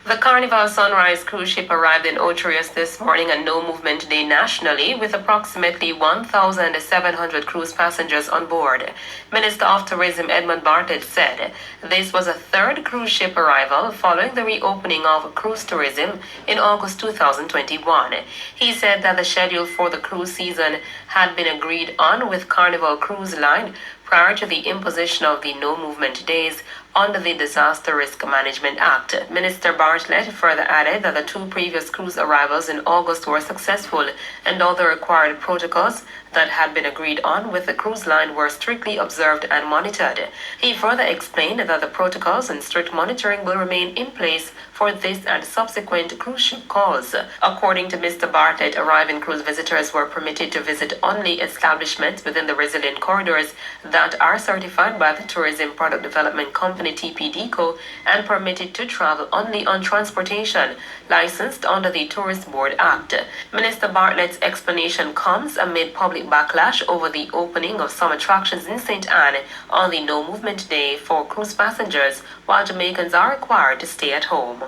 The Carnival Sunrise Cruise ship arrived in Otrius this morning on no movement day nationally, with approximately 1,700 cruise passengers on board. Minister of Tourism Edmund Bartlett said this was a third cruise ship arrival following the reopening of cruise tourism in August 2021. He said that the schedule for the cruise season had been agreed on with Carnival Cruise Line prior to the imposition of the no movement days under the Disaster Risk Management Act. Minister Bartlett further added that the two previous cruise arrivals in August were successful and all the required protocols that had been agreed on with the cruise line were strictly observed and monitored. He further explained that the protocols and strict monitoring will remain in place for this and subsequent cruise ship calls. According to Mr. Bartlett, arriving cruise visitors were permitted to visit only establishments within the resilient corridors that are certified by the Tourism Product Development Company TPDCO and permitted to travel only on transportation licensed under the Tourist Board Act. Minister Bartlett's explanation comes amid public backlash over the opening of some attractions in St. Anne on the no movement day for cruise passengers, while Jamaicans are required to stay at home.